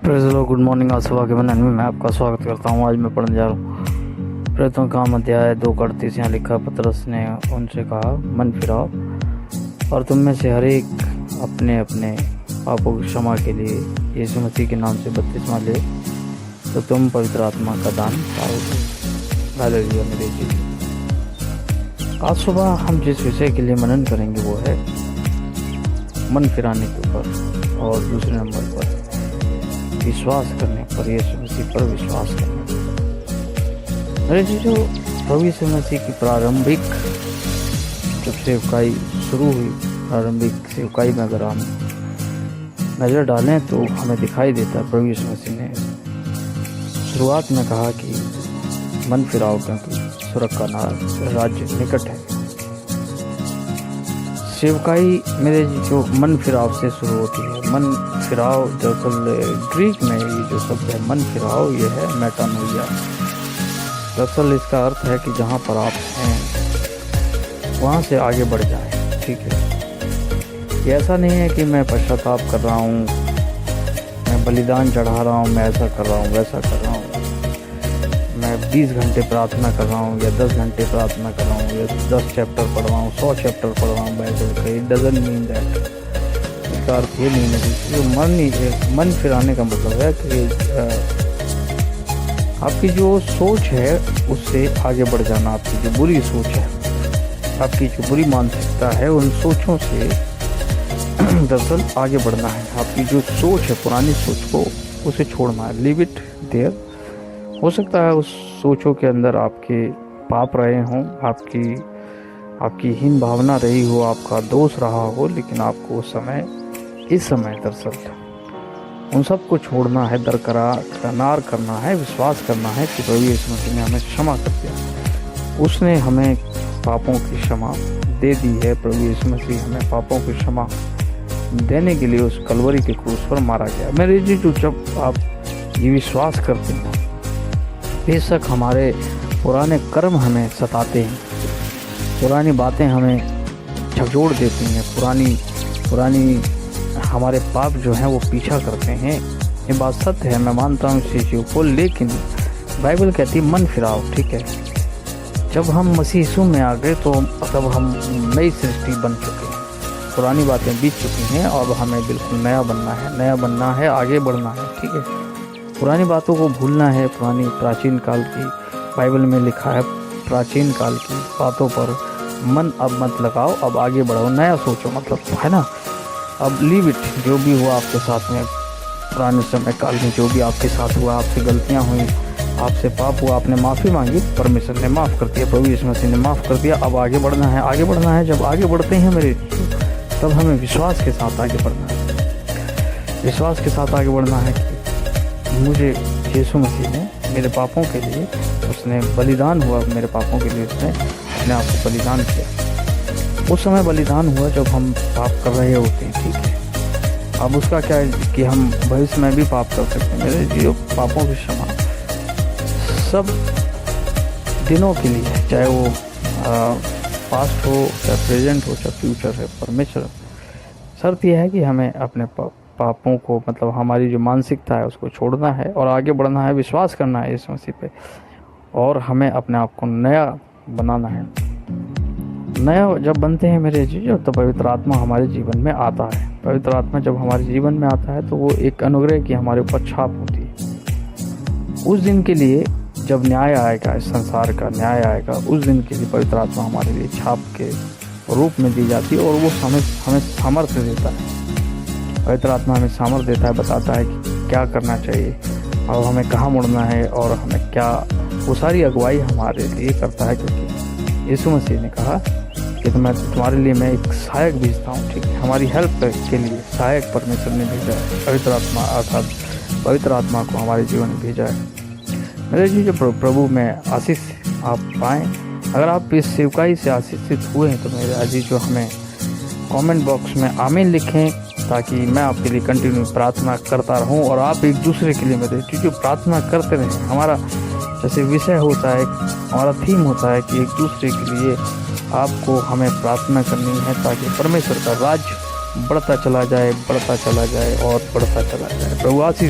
Praise the Lord, good morning. आज सुबह के वंदन में मैं आपका स्वागत करता हूँ। आज मैं पढ़ने जा रहा हूँ प्रेरितों का काम अध्याय 2:38। यहाँ लिखा, पतरस ने उनसे कहा, मन फिराओ और तुम में से हर एक अपने अपने पापों की क्षमा के लिए यीशु मसीह के नाम से बपतिस्मा ले, तो तुम पवित्र आत्मा का दान पाओगे। हालेलुया मेरे जी। आज सुबह हम जिस विषय के लिए मनन करेंगे वो है मन फिराने के ऊपर, और दूसरे नंबर पर विश्वास करने पर, यीशु मसीह पर विश्वास करने पर। मेरे जी, जो प्रभु यीशु मसीह की प्रारंभिक जब सेवकाई शुरू हुई, प्रारंभिक सेवकाई में अगर हम नज़र डालें तो हमें दिखाई देता है प्रभु यीशु मसीह ने शुरुआत में कहा कि मन फिराओ क्योंकि स्वर्ग का राज्य निकट है। सेवकाई मेरे जी जो मन फिराव से शुरू होती है। मन फिराव दरअसल ग्रीक में ये जो शब्द है मन फिराव, ये है मेटानोइया। दरअसल इसका अर्थ है कि जहाँ पर आप हैं वहाँ से आगे बढ़ जाएं। ठीक है, ये ऐसा नहीं है कि मैं पश्चाताप कर रहा हूँ, मैं बलिदान चढ़ा रहा हूँ, मैं ऐसा कर रहा हूँ, वैसा कर रहा हूँ, मैं 20 घंटे प्रार्थना कर रहा हूँ या 10 घंटे प्रार्थना कर रहा हूँ या 10 चैप्टर पढ़ रहा हूँ, 100 चैप्टर पढ़ रहा हूँ बाइबल के। It doesn't mean that. इसका अर्थ ये नहीं है। जो मन फिराने का मतलब है कि आपकी जो सोच है उससे आगे बढ़ जाना। आपकी जो बुरी सोच है, आपकी जो बुरी मानसिकता है, उन सोचों से दरअसल आगे बढ़ना है। आपकी जो सोच है, पुरानी सोच को उसे छोड़ना है। Leave it there. हो सकता है उस सोचों के अंदर आपके पाप रहे हों, आपकी हीन भावना रही हो, आपका दोष रहा हो, लेकिन आपको इस समय दरअसल उन सब को छोड़ना है, दरकरार करना है, विश्वास करना है कि प्रभु यीशु मसीह ने हमें क्षमा कर दिया। उसने हमें पापों की क्षमा दे दी है। प्रभु यीशु मसीह हमें पापों की क्षमा देने के लिए उस कलवरी के क्रूस पर मारा गया। मेरे जी, जब आप ये विश्वास करते हैं, बेशक हमारे पुराने कर्म हमें सताते हैं, पुरानी बातें हमें झकझोर देती हैं, पुरानी हमारे पाप जो हैं वो पीछा करते हैं। ये बात सत्य है, मैं मानता हूँ इस चीज़ को, लेकिन बाइबल कहती है मन फिराओ। ठीक है, जब हम मसीह यीशु में आ गए तो तब हम नई सृष्टि बन चुके हैं, पुरानी बातें बीत चुकी हैं और हमें बिल्कुल नया बनना है, आगे बढ़ना है। ठीक है, पुरानी बातों को भूलना है। प्राचीन काल की, बाइबल में लिखा है, प्राचीन काल की बातों पर मन अब मत लगाओ, अब आगे बढ़ो, नया सोचो, मतलब है ना। अब लीव इट। जो भी हुआ आपके साथ में पुराने समय काल में, जो भी आपके साथ हुआ, आपसे गलतियां हुई, आपसे पाप हुआ, आपने माफ़ी मांगी, परमेश्वर ने माफ़ कर दिया, प्रभु यीशु मसीह ने माफ़ कर दिया। अब आगे बढ़ना है। जब आगे बढ़ते हैं मेरे, तब हमें विश्वास के साथ आगे बढ़ना है। विश्वास के साथ आगे बढ़ना है कि मुझे यीशु मसीह ने मेरे पापों के लिए, उसने बलिदान हुआ, मेरे पापों के लिए उसने अपने आप को बलिदान किया। उस समय बलिदान हुआ जब हम पाप कर रहे होते हैं। ठीक है, अब उसका क्या है कि हम भविष्य में भी पाप कर सकते हैं। मेरे जीव पापों की क्षमा सब दिनों के लिए, चाहे वो पास्ट हो, चाहे प्रेजेंट हो, चाहे फ्यूचर है, परमेश्वर। शर्त यह है कि हमें अपने पापों को, मतलब हमारी जो मानसिकता है उसको छोड़ना है और आगे बढ़ना है, विश्वास करना है इस मसीह पे, और हमें अपने आप को नया बनाना है। नया जब बनते हैं मेरे जी, तो पवित्र आत्मा हमारे जीवन में आता है। पवित्र आत्मा जब हमारे जीवन में आता है तो वो एक अनुग्रह की हमारे ऊपर छाप होती है। उस दिन के लिए जब न्याय आएगा, इस संसार का न्याय आएगा, उस दिन के लिए पवित्र आत्मा हमारे लिए छाप के रूप में दी जाती है, और वो हमें सामर्थ्य देता है। पवित्र आत्मा हमें सामर्थ्य देता है, बताता है कि क्या करना चाहिए और हमें कहाँ मुड़ना है, और हमें क्या, वो सारी अगुवाई हमारे लिए करता है। क्योंकि यीशु मसीह ने कहा कि तुम्हारे लिए मैं एक सहायक भेजता हूँ। ठीक है, हमारी हेल्प के लिए सहायक परमेश्वर ने भेजा है, पवित्र आत्मा, अर्थात पवित्र आत्मा को हमारे जीवन में भेजा है। मेरे जी, जो प्रभु में आशीष आप पाएँ, अगर आप इस सेवकाई से आशीषित हुए हैं तो मेरे अजीज, जो हमें कमेंट बॉक्स में आमीन लिखें, ताकि मैं आपके लिए कंटिन्यू प्रार्थना करता रहूं, और आप एक दूसरे के लिए मेरे जो प्रार्थना करते रहें। हमारा जैसे विषय होता है, हमारा थीम होता है कि एक दूसरे के लिए आपको हमें प्रार्थना करनी है, ताकि परमेश्वर का राज्य बढ़ता चला जाए और बढ़ता चला जाए। प्रभु आशीष